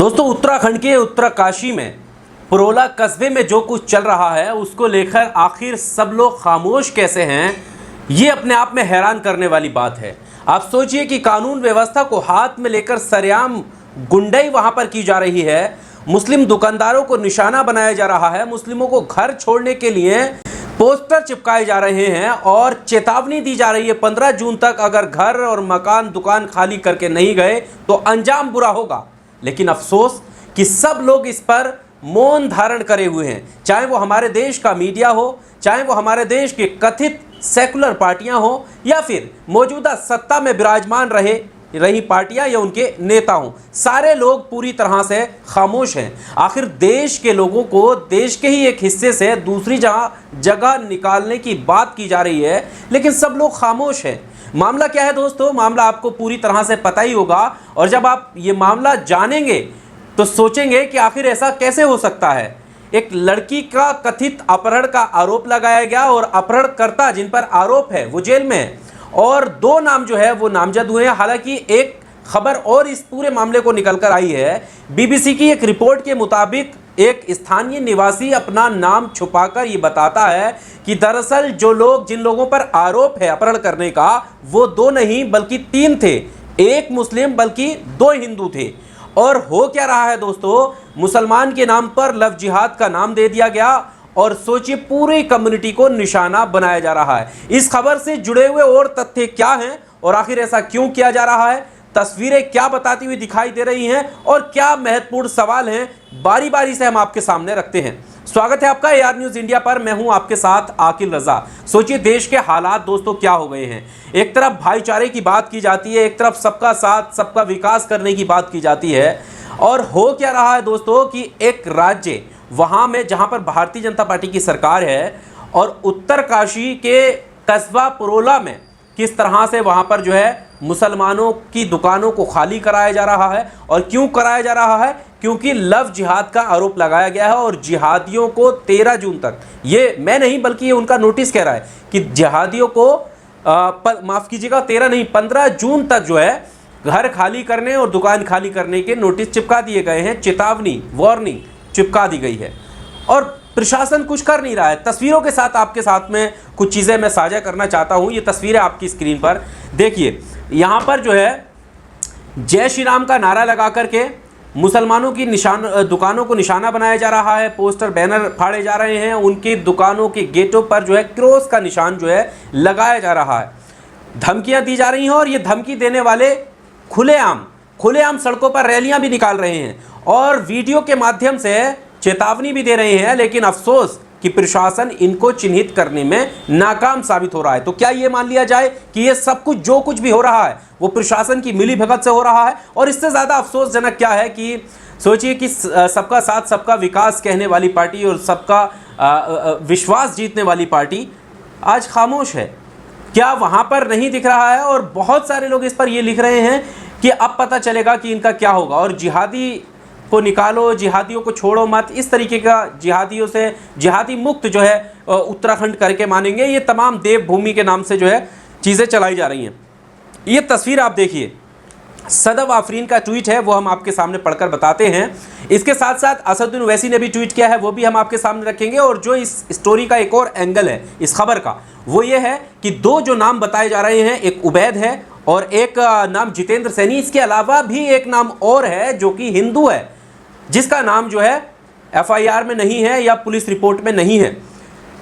दोस्तों, उत्तराखंड के उत्तरकाशी में पुरोला कस्बे में जो कुछ चल रहा है उसको लेकर आखिर सब लोग खामोश कैसे हैं, ये अपने आप में हैरान करने वाली बात है। आप सोचिए कि कानून व्यवस्था को हाथ में लेकर सरेआम गुंडाई वहां पर की जा रही है, मुस्लिम दुकानदारों को निशाना बनाया जा रहा है, मुस्लिमों को घर छोड़ने के लिए पोस्टर चिपकाए जा रहे हैं और चेतावनी दी जा रही है 15 जून तक अगर घर और मकान दुकान खाली करके नहीं गए तो अंजाम बुरा होगा। लेकिन अफसोस कि सब लोग इस पर मौन धारण करे हुए हैं, चाहे वो हमारे देश का मीडिया हो, चाहे वो हमारे देश के कथित सेकुलर पार्टियां हो, या फिर मौजूदा सत्ता में विराजमान रही पार्टियां या उनके नेता हों, सारे लोग पूरी तरह से खामोश हैं। आखिर देश के लोगों को देश के ही एक हिस्से से दूसरी जगह निकालने की बात की जा रही है, लेकिन सब लोग खामोश हैं। मामला क्या है दोस्तों? मामला आपको पूरी तरह से पता ही होगा, और जब आप ये मामला जानेंगे तो सोचेंगे कि आखिर ऐसा कैसे हो सकता है। एक लड़की का कथित अपहरण का आरोप लगाया गया और अपहरणकर्ता जिन पर आरोप है वो जेल में है, और 2 नाम जो है वो नामजद हुए हैं। हालांकि एक खबर और इस पूरे मामले को निकल कर आई है। बीबीसी की एक रिपोर्ट के मुताबिक एक स्थानीय निवासी अपना नाम छुपाकर ये बताता है कि दरअसल जिन लोगों पर आरोप है अपहरण करने का, वो 2 नहीं बल्कि 3 थे। एक मुस्लिम बल्कि 2 हिंदू थे। और हो क्या रहा है दोस्तों, मुसलमान के नाम पर लव जिहाद का नाम दे दिया गया और सोचिए पूरी कम्युनिटी को निशाना बनाया जा रहा है। इस खबर से जुड़े हुए और तथ्य क्या हैं और आखिर ऐसा क्यों किया जा रहा है, तस्वीरें क्या बताती हुई दिखाई दे रही हैं और क्या महत्वपूर्ण सवाल हैं, बारी बारी से हम आपके सामने रखते हैं। स्वागत है आपका AR न्यूज़ इंडिया पर। मैं हूं आपके साथ आकिल रजा। सोचिए देश के हालात दोस्तों क्या हो गए हैं। एक तरफ भाईचारे की बात की जाती है, एक तरफ सबका साथ सबका विकास करने की बात की जाती है, और हो क्या रहा है दोस्तों कि एक राज्य वहां में जहां पर भारतीय जनता पार्टी की सरकार है और उत्तरकाशी के कस्बा पुरोला में किस तरह से वहां पर जो है मुसलमानों की दुकानों को खाली कराया जा रहा है। और क्यों कराया जा रहा है? क्योंकि लव जिहाद का आरोप लगाया गया है और जिहादियों को 13 जून तक, ये मैं नहीं बल्कि ये उनका नोटिस कह रहा है कि जिहादियों को माफ़ कीजिएगा 13 नहीं 15 जून तक जो है घर खाली करने और दुकान खाली करने के नोटिस चिपका दिए गए हैं, चेतावनी वार्निंग चिपका दी गई है और प्रशासन कुछ कर नहीं रहा है। तस्वीरों के साथ आपके साथ में कुछ चीज़ें मैं साझा करना चाहता हूँ। ये तस्वीरें आपकी स्क्रीन पर देखिए। यहाँ पर जो है जय श्री राम का नारा लगा करके मुसलमानों की दुकानों को निशाना बनाया जा रहा है, पोस्टर बैनर फाड़े जा रहे हैं, उनकी दुकानों के गेटों पर जो है क्रॉस का निशान जो है लगाया जा रहा है, धमकियाँ दी जा रही हैं और ये धमकी देने वाले खुलेआम सड़कों पर रैलियां भी निकाल रहे हैं और वीडियो के माध्यम से चेतावनी भी दे रहे हैं। लेकिन अफसोस कि प्रशासन इनको चिन्हित करने में नाकाम साबित हो रहा है। तो क्या ये मान लिया जाए कि ये सब कुछ जो कुछ भी हो रहा है वो प्रशासन की मिलीभगत से हो रहा है? और इससे ज़्यादा अफसोसजनक क्या है कि सोचिए कि सबका साथ सबका विकास कहने वाली पार्टी और सबका विश्वास जीतने वाली पार्टी आज खामोश है। क्या वहाँ पर नहीं दिख रहा है? और बहुत सारे लोग इस पर ये लिख रहे हैं कि अब पता चलेगा कि इनका क्या होगा और जिहादी को निकालो, जिहादियों को छोड़ो मत, इस तरीके का जिहादियों से जिहादी मुक्त जो है उत्तराखंड करके मानेंगे। ये तमाम देवभूमि के नाम से जो है चीज़ें चलाई जा रही हैं। ये तस्वीर आप देखिए, सदब आफरीन का ट्वीट है, वो हम आपके सामने पढ़कर बताते हैं। इसके साथ साथ असदुद्दीन ओवैसी ने भी ट्वीट किया है, वो भी हम आपके सामने रखेंगे। और जो इस स्टोरी का एक और एंगल है इस खबर का, वो ये है कि 2 जो नाम बताए जा रहे हैं, एक उबैद है और एक नाम जितेंद्र सैनी। इसके अलावा भी एक नाम और है जो कि हिंदू है, जिसका नाम जो है FIR में नहीं है या पुलिस रिपोर्ट में नहीं है।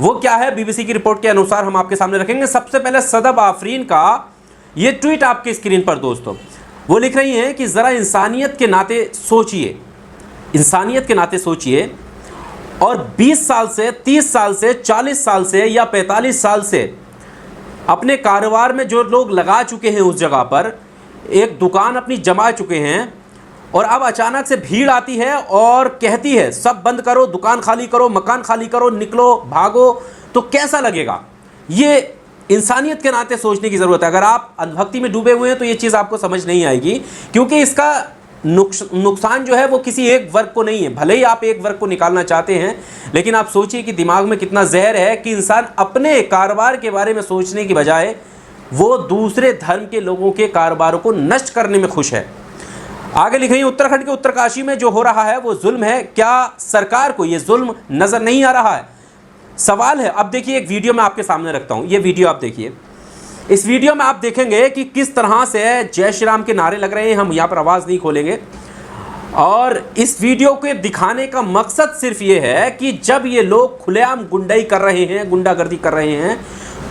वो क्या है, बीबीसी की रिपोर्ट के अनुसार हम आपके सामने रखेंगे। सबसे पहले सदब आफरीन का ये ट्वीट आपके स्क्रीन पर दोस्तों, वो लिख रही हैं कि ज़रा इंसानियत के नाते सोचिए, इंसानियत के नाते सोचिए, और 20 साल से 30 साल से 40 साल से या 45 साल से अपने कारोबार में जो लोग लगा चुके हैं उस जगह पर एक दुकान अपनी जमा चुके हैं, और अब अचानक से भीड़ आती है और कहती है सब बंद करो, दुकान खाली करो, मकान खाली करो, निकलो, भागो, तो कैसा लगेगा? ये इंसानियत के नाते सोचने की ज़रूरत है। अगर आप अंधभक्ति में डूबे हुए हैं तो ये चीज़ आपको समझ नहीं आएगी, क्योंकि इसका नुकसान जो है वो किसी एक वर्ग को नहीं है। भले ही आप एक वर्ग को निकालना चाहते हैं, लेकिन आप सोचिए कि दिमाग में कितना जहर है कि इंसान अपने कारोबार के बारे में सोचने की बजाय वो दूसरे धर्म के लोगों के कारोबारों को नष्ट करने में खुश है। आगे लिख रही है, उत्तराखंड के उत्तरकाशी में जो हो रहा है वो जुल्म है, क्या सरकार को ये जुल्म नजर नहीं आ रहा है? सवाल है। अब देखिए, एक वीडियो मैं आपके सामने रखता हूं, ये वीडियो आप देखिए। इस वीडियो में आप देखेंगे कि किस तरह से जय श्री राम के नारे लग रहे हैं। हम यहां पर आवाज नहीं खोलेंगे, और इस वीडियो को दिखाने का मकसद सिर्फ ये है कि जब ये लोग खुलेआम गुंडाई कर रहे हैं, गुंडागर्दी कर रहे हैं,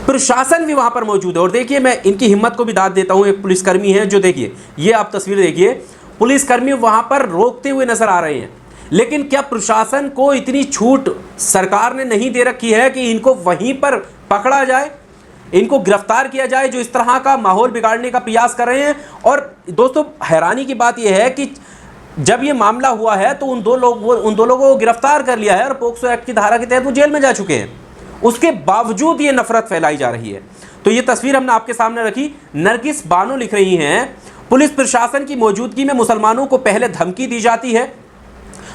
प्रशासन भी वहां पर मौजूद है। और देखिए, मैं इनकी हिम्मत को भी दाद देता हूं। एक पुलिसकर्मी है जो, देखिए ये आप तस्वीर देखिए, पुलिसकर्मी वहां पर रोकते हुए नजर आ रहे हैं। लेकिन क्या प्रशासन को इतनी छूट सरकार ने नहीं दे रखी है कि इनको वहीं पर पकड़ा जाए, इनको गिरफ्तार किया जाए जो इस तरह का माहौल बिगाड़ने का प्रयास कर रहे हैं? और दोस्तों, हैरानी की बात यह है कि जब ये मामला हुआ है तो उन दो लोगों को गिरफ्तार कर लिया है और पोक्सो एक्ट की धारा के तहत वो जेल में जा चुके हैं। उसके बावजूद ये नफरत फैलाई जा रही है। तो ये तस्वीर हमने आपके सामने रखी। नरगिस बानो लिख रही हैं, पुलिस प्रशासन की मौजूदगी में मुसलमानों को पहले धमकी दी जाती है,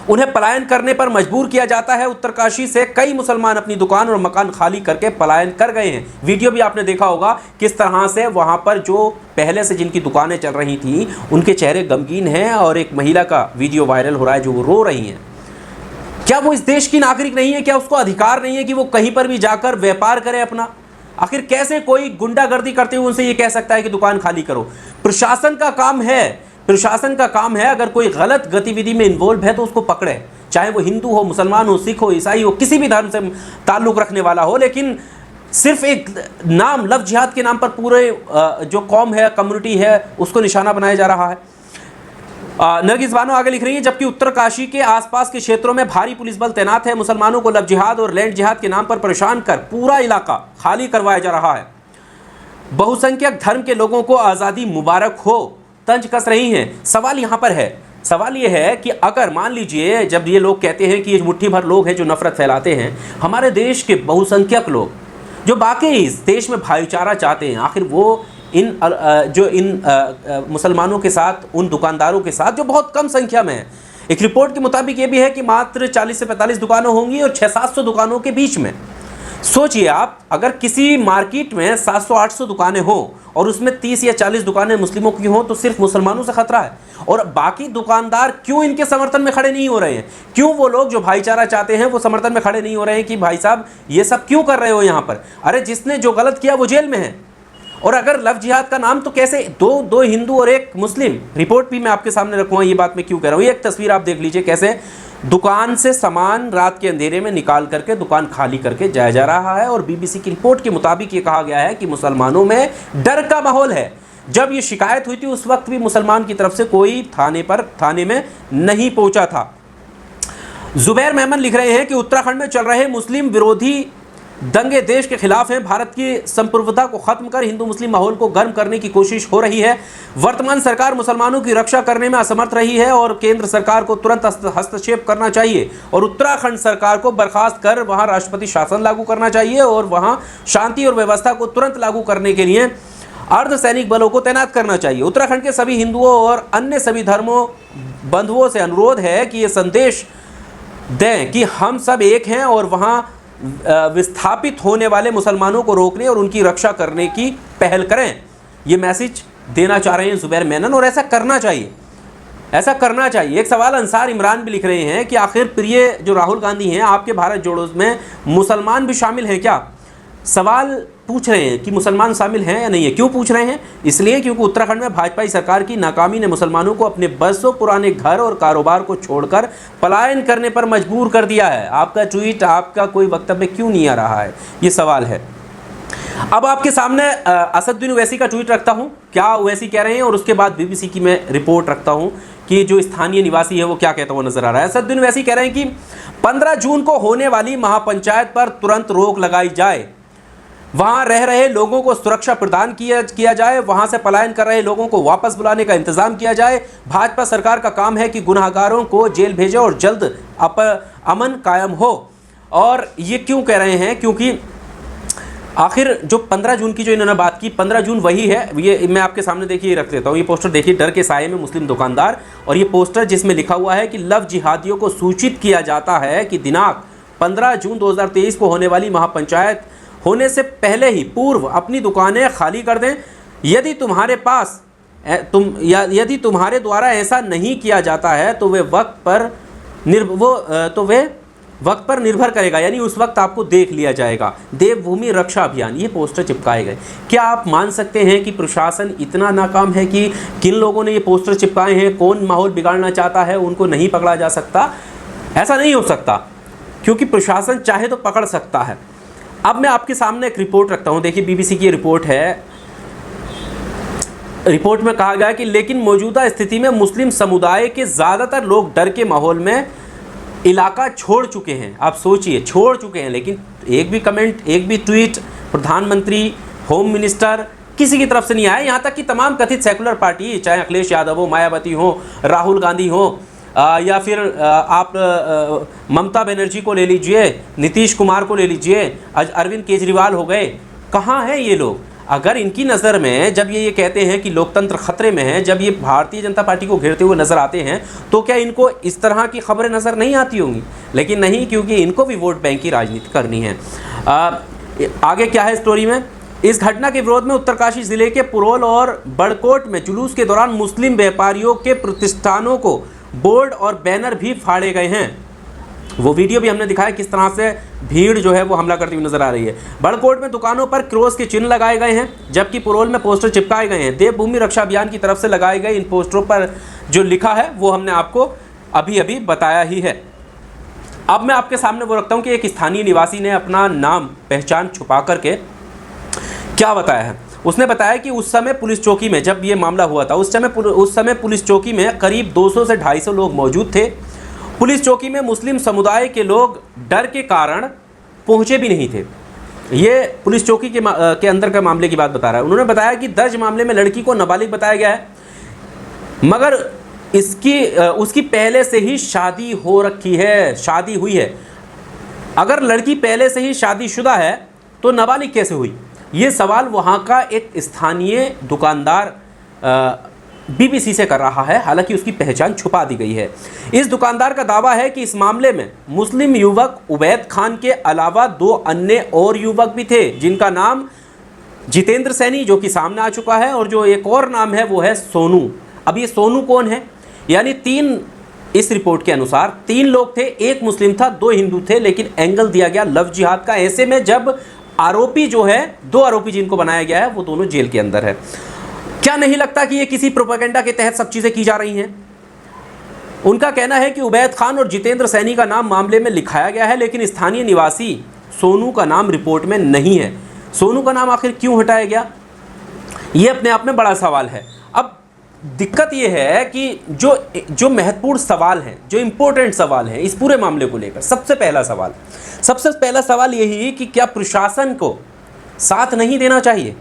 उन्हें पलायन करने पर मजबूर किया जाता है। उत्तरकाशी से कई मुसलमान अपनी दुकान और मकान खाली करके पलायन कर गए हैं। वीडियो भी आपने देखा होगा किस तरह से वहां पर जो पहले से जिनकी दुकानें चल रही थी उनके चेहरे गमगीन हैं, और एक महिला का वीडियो वायरल हो रहा है जो वो रो रही हैं। क्या वो इस देश की नागरिक नहीं है? क्या उसको अधिकार नहीं है कि वो कहीं पर भी जाकर व्यापार करे अपना? आखिर कैसे कोई गुंडागर्दी करते हुए उनसे ये कह सकता है कि दुकान खाली करो? प्रशासन का काम है, अगर कोई गलत गतिविधि में इन्वॉल्व है तो उसको पकड़े, चाहे वो हिंदू हो, मुसलमान हो, सिख हो, ईसाई हो, किसी भी धर्म से ताल्लुक़ रखने वाला हो। लेकिन सिर्फ एक नाम, लव जिहाद के नाम पर पूरे जो कौम है, कम्युनिटी है, उसको निशाना बनाया जा रहा है। नरगिस बानो आगे लिख रही है, जबकि उत्तरकाशी के आसपास के क्षेत्रों में भारी पुलिस बल तैनात है। मुसलमानों को लव जिहाद और लैंड जिहाद के नाम पर परेशान कर पूरा इलाका खाली करवाया जा रहा है। बहुसंख्यक धर्म के लोगों को आज़ादी मुबारक हो तंज कस रही हैं। सवाल यहाँ पर है, सवाल ये है कि अगर मान लीजिए, जब ये लोग कहते हैं कि ये मुट्ठी भर लोग हैं जो नफरत फैलाते हैं, हमारे देश के बहुसंख्यक लोग जो बाकी इस देश में भाईचारा चाहते हैं, आखिर वो इन मुसलमानों के साथ, उन दुकानदारों के साथ जो बहुत कम संख्या में है, एक रिपोर्ट के मुताबिक ये भी है कि मात्र 40 से 45 दुकानें होंगी और 600-700 दुकानों के बीच में। सोचिए आप, अगर किसी मार्केट में 700-800 दुकानें हों और उसमें 30 या 40 दुकानें मुस्लिमों की हों तो सिर्फ मुसलमानों से खतरा है। और बाकी दुकानदार क्यों इनके समर्थन में खड़े नहीं हो रहे हैं? क्यों वो लोग जो भाईचारा चाहते हैं वो समर्थन में खड़े नहीं हो रहे हैं कि भाई साहब ये सब क्यों कर रहे हो यहाँ पर? अरे जिसने जो गलत किया वो जेल में है। और अगर लव जिहाद का नाम, तो कैसे दो हिंदू और एक मुस्लिम? रिपोर्ट भी मैं आपके सामने रखूँगा, ये बात मैं क्यों कह रहा हूँ। एक तस्वीर आप देख लीजिए, कैसे दुकान से सामान रात के अंधेरे में निकाल करके दुकान खाली करके जाया जा रहा है। और बीबीसी की रिपोर्ट के मुताबिक ये कहा गया है कि मुसलमानों में डर का माहौल है। जब ये शिकायत हुई थी उस वक्त भी मुसलमान की तरफ से कोई थाने में नहीं पहुंचा था। जुबैर मेमन लिख रहे हैं कि उत्तराखंड में चल रहे मुस्लिम विरोधी दंगे देश के खिलाफ हैं। भारत की संप्रभुता को खत्म कर हिंदू मुस्लिम माहौल को गर्म करने की कोशिश हो रही है। वर्तमान सरकार मुसलमानों की रक्षा करने में असमर्थ रही है और केंद्र सरकार को तुरंत हस्तक्षेप करना चाहिए और उत्तराखंड सरकार को बर्खास्त कर वहां राष्ट्रपति शासन लागू करना चाहिए और वहां शांति और व्यवस्था को तुरंत लागू करने के लिए अर्धसैनिक बलों को तैनात करना चाहिए। उत्तराखंड के सभी हिंदुओं और अन्य सभी धर्मों बंधुओं से अनुरोध है कि ये संदेश दें कि हम सब एक हैं और वहां विस्थापित होने वाले मुसलमानों को रोकने और उनकी रक्षा करने की पहल करें। ये मैसेज देना चाह रहे हैं जुबैर मेनन, और ऐसा करना चाहिए। एक सवाल अंसार इमरान भी लिख रहे हैं कि आखिर प्रिय जो राहुल गांधी हैं, आपके भारत जोड़ो में मुसलमान भी शामिल हैं क्या? सवाल पूछ रहे हैं कि मुसलमान शामिल हैं या नहीं है। क्यों पूछ रहे हैं? इसलिए क्योंकि उत्तराखंड में भाजपा सरकार की नाकामी ने मुसलमानों को अपने बरसों पुराने घर और कारोबार को छोड़कर पलायन करने पर मजबूर कर दिया है। आपका ट्वीट, आपका कोई वक्तव्य क्यों नहीं आ रहा है, ये सवाल है। अब आपके सामने असदुद्दीन ओवैसी का ट्वीट रखता हूं, क्या ओवैसी कह रहे हैं, और उसके बाद बीबीसी की मैं रिपोर्ट रखता हूं कि जो स्थानीय निवासी है वो क्या कहता हुआ नजर आ रहा है। असदुद्दीन ओवैसी कह रहे हैं कि 15 जून को होने वाली महापंचायत पर तुरंत रोक लगाई जाए, वहां रह रहे लोगों को सुरक्षा प्रदान किया जाए, वहां से पलायन कर रहे लोगों को वापस बुलाने का इंतजाम किया जाए। भाजपा सरकार का काम है कि गुनाहगारों को जेल भेजे और जल्द अमन कायम हो। और ये क्यों कह रहे हैं? क्योंकि आखिर जो 15 जून की जो इन्होंने बात की, 15 जून वही है। ये मैं आपके सामने देखिए रख देता हूँ। ये पोस्टर देखिए, डर के साये में मुस्लिम दुकानदार, और ये पोस्टर जिसमें लिखा हुआ है कि लव जिहादियों को सूचित किया जाता है कि दिनांक 15 जून 2023 को होने वाली महापंचायत होने से पहले ही पूर्व अपनी दुकानें खाली कर दें। यदि तुम्हारे पास यदि तुम्हारे द्वारा ऐसा नहीं किया जाता है तो वे वक्त पर निर्भर करेगा, यानी उस वक्त आपको देख लिया जाएगा। देवभूमि रक्षा अभियान, ये पोस्टर चिपकाए गए। क्या आप मान सकते हैं कि प्रशासन इतना नाकाम है कि किन लोगों ने ये पोस्टर चिपकाए हैं, कौन माहौल बिगाड़ना चाहता है, उनको नहीं पकड़ा जा सकता? ऐसा नहीं हो सकता, क्योंकि प्रशासन चाहे तो पकड़ सकता है। अब मैं आपके सामने एक रिपोर्ट रखता हूँ। देखिए, बीबीसी की रिपोर्ट है। रिपोर्ट में कहा गया कि लेकिन मौजूदा स्थिति में मुस्लिम समुदाय के ज़्यादातर लोग डर के माहौल में इलाका छोड़ चुके हैं। आप सोचिए, छोड़ चुके हैं, लेकिन एक भी कमेंट, एक भी ट्वीट प्रधानमंत्री, होम मिनिस्टर किसी की तरफ से नहीं आया। यहाँ तक कि तमाम कथित सेकुलर पार्टी, चाहे अखिलेश यादव हो, मायावती हो, राहुल गांधी हो, या फिर आप ममता बनर्जी को ले लीजिए, नीतीश कुमार को ले लीजिए, अरविंद केजरीवाल हो गए, कहाँ हैं ये लोग? अगर इनकी नज़र में जब ये कहते हैं कि लोकतंत्र खतरे में है, जब ये भारतीय जनता पार्टी को घेरते हुए नज़र आते हैं, तो क्या इनको इस तरह की खबरें नज़र नहीं आती होंगी? लेकिन नहीं, क्योंकि इनको भी वोट बैंक की राजनीति करनी है। आगे क्या है स्टोरी में? इस घटना के विरोध में उत्तरकाशी जिले के पुरोल और बड़कोट में जुलूस के दौरान मुस्लिम व्यापारियों के प्रतिष्ठानों को बोर्ड और बैनर भी फाड़े गए हैं। वो वीडियो भी हमने दिखाया किस तरह से भीड़ जो है वो हमला करती हुई नजर आ रही है। बड़कोट में दुकानों पर क्रॉस के चिन्ह लगाए गए हैं, जबकि पुरोल में पोस्टर चिपकाए गए हैं। देवभूमि रक्षा अभियान की तरफ से लगाए गए इन पोस्टरों पर जो लिखा है वो हमने आपको अभी अभी बताया ही है। अब मैं आपके सामने वो रखता हूँ कि एक स्थानीय निवासी ने अपना नाम पहचान छुपा करके क्या बताया है। उसने बताया कि उस समय पुलिस चौकी में, जब ये मामला हुआ था, उस समय पुलिस चौकी में करीब 200 से 250 लोग मौजूद थे। पुलिस चौकी में मुस्लिम समुदाय के लोग डर के कारण पहुंचे भी नहीं थे। ये पुलिस चौकी के अंदर का मामले की बात बता रहा है। उन्होंने बताया कि दर्ज मामले में लड़की को नाबालिग बताया गया है, मगर उसकी पहले से ही शादी हो रखी है, शादी हुई है। अगर लड़की पहले से ही शादीशुदा है तो नाबालिग कैसे हुई? ये सवाल वहाँ का एक स्थानीय दुकानदार बीबीसी से कर रहा है, हालांकि उसकी पहचान छुपा दी गई है। इस दुकानदार का दावा है कि इस मामले में मुस्लिम युवक उबैद खान के अलावा 2 अन्य और युवक भी थे, जिनका नाम जितेंद्र सैनी, जो कि सामने आ चुका है, और जो एक और नाम है वो है सोनू। अब ये सोनू कौन है? यानी 3, इस रिपोर्ट के अनुसार 3 लोग थे, 1 मुस्लिम था, 2 हिंदू थे, लेकिन एंगल दिया गया लव जिहाद का। ऐसे में जब आरोपी जो है, 2 आरोपी जिनको बनाया गया है, वो दोनों जेल के अंदर है। क्या नहीं लगता कि ये किसी प्रोपेगेंडा के तहत सब चीज़ें की जा रही हैं? उनका कहना है कि उबैद खान और जितेंद्र सैनी का नाम मामले में लिखाया गया है, लेकिन स्थानीय निवासी सोनू का नाम रिपोर्ट में नहीं है। सोनू का नाम आखिर क्यों हटाया गया, ये अपने आप में बड़ा सवाल है। अब दिक्कत ये है कि जो महत्वपूर्ण सवाल हैं, जो इम्पोर्टेंट सवाल हैं इस पूरे मामले को लेकर, सबसे पहला सवाल यही कि क्या प्रशासन को साथ नहीं देना चाहिए?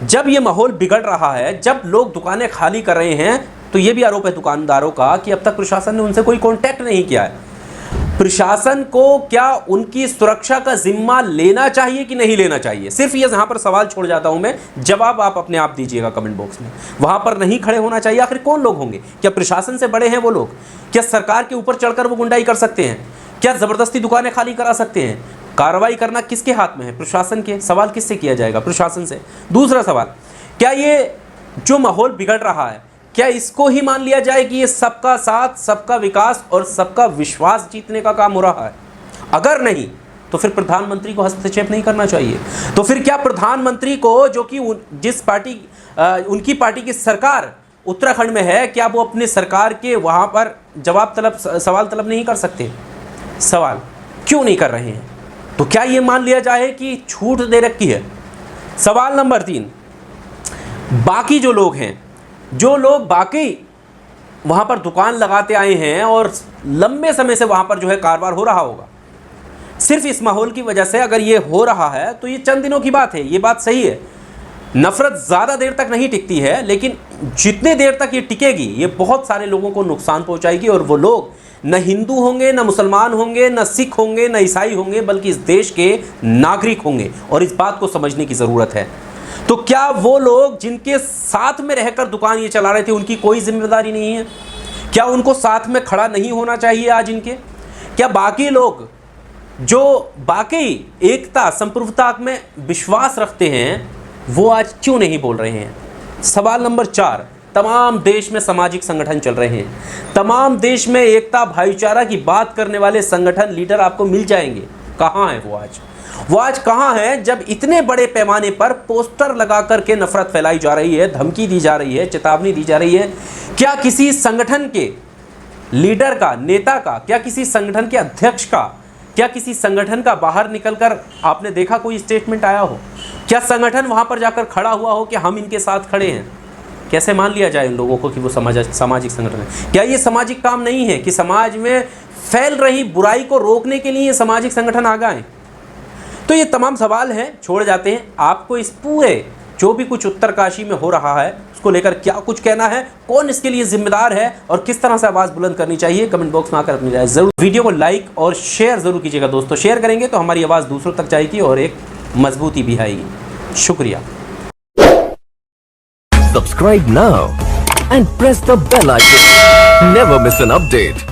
जब ये माहौल बिगड़ रहा है, जब लोग दुकानें खाली कर रहे हैं, तो ये भी आरोप है दुकानदारों का कि अब तक प्रशासन ने उनसे कोई कांटेक्ट नहीं किया है। प्रशासन को क्या उनकी सुरक्षा का जिम्मा लेना चाहिए कि नहीं लेना चाहिए? सिर्फ ये यहाँ पर सवाल छोड़ जाता हूँ मैं, जवाब आप अपने आप दीजिएगा कमेंट बॉक्स में। वहाँ पर नहीं खड़े होना चाहिए? आखिर कौन लोग होंगे? क्या प्रशासन से बड़े हैं वो लोग? क्या सरकार के ऊपर चढ़कर वो गुंडाई कर सकते हैं? क्या ज़बरदस्ती दुकानें खाली करा सकते हैं? कार्रवाई करना किसके हाथ में है? प्रशासन के। सवाल किससे किया जाएगा? प्रशासन से। दूसरा सवाल, क्या ये जो माहौल बिगड़ रहा है, क्या इसको ही मान लिया जाए कि ये सबका साथ, सबका विकास और सबका विश्वास जीतने का काम हो रहा है? अगर नहीं, तो फिर प्रधानमंत्री को हस्तक्षेप नहीं करना चाहिए। तो फिर क्या प्रधानमंत्री को, जो कि जिस पार्टी, उनकी पार्टी की सरकार उत्तराखंड में है, क्या वो अपने सरकार के वहाँ पर सवाल तलब नहीं कर सकते? सवाल क्यों नहीं कर रहे हैं? तो क्या ये मान लिया जाए कि छूट दे रखी है? सवाल नंबर 3, बाकी जो लोग हैं, जो लोग बाकी वहाँ पर दुकान लगाते आए हैं और लंबे समय से वहाँ पर जो है कारोबार हो रहा होगा, सिर्फ इस माहौल की वजह से अगर ये हो रहा है तो ये चंद दिनों की बात है। ये बात सही है, नफ़रत ज़्यादा देर तक नहीं टिकती है, लेकिन जितने देर तक ये टिकेगी ये बहुत सारे लोगों को नुकसान पहुँचाएगी। और वो लोग न हिंदू होंगे, न मुसलमान होंगे, न सिख होंगे, न ईसाई होंगे, बल्कि इस देश के नागरिक होंगे, और इस बात को समझने की ज़रूरत है। तो क्या वो लोग जिनके साथ में रहकर दुकान ये चला रहे थे, उनकी कोई जिम्मेदारी नहीं है? क्या उनको साथ में खड़ा नहीं होना चाहिए आज इनके? क्या बाकी लोग जो बाकी एकता, संप्रभुता में विश्वास रखते हैं, वो आज क्यों नहीं बोल रहे हैं? सवाल नंबर 4, तमाम देश में सामाजिक संगठन चल रहे हैं, तमाम देश में एकता भाईचारा की बात करने वाले संगठन लीडर आपको मिल जाएंगे। कहाँ है वो आज? वो आज कहाँ है जब इतने बड़े पैमाने पर पोस्टर लगा करके नफरत फैलाई जा रही है, धमकी दी जा रही है, चेतावनी दी जा रही है? क्या किसी संगठन के लीडर का, नेता का, क्या किसी संगठन के अध्यक्ष का, क्या किसी संगठन का बाहर निकलकर आपने देखा कोई स्टेटमेंट आया हो? क्या संगठन वहां पर जाकर खड़ा हुआ हो कि हम इनके साथ खड़े हैं? कैसे मान लिया जाए उन लोगों को कि वो सामाजिक संगठन है? क्या ये सामाजिक काम नहीं है कि समाज में फैल रही बुराई को रोकने के लिए ये सामाजिक संगठन आ गए? तो ये तमाम सवाल हैं, छोड़ जाते हैं। आपको इस पूरे जो भी कुछ उत्तरकाशी में हो रहा है उसको लेकर क्या कुछ कहना है, कौन इसके लिए जिम्मेदार है और किस तरह से आवाज़ बुलंद करनी चाहिए, कमेंट बॉक्स में आकर अपनी राय जरूर। वीडियो को लाइक और शेयर जरूर कीजिएगा दोस्तों। शेयर करेंगे तो हमारी आवाज़ दूसरों तक जाएगी और एक मजबूती भी आएगी। शुक्रिया। Subscribe now and press the bell icon. Never miss an update.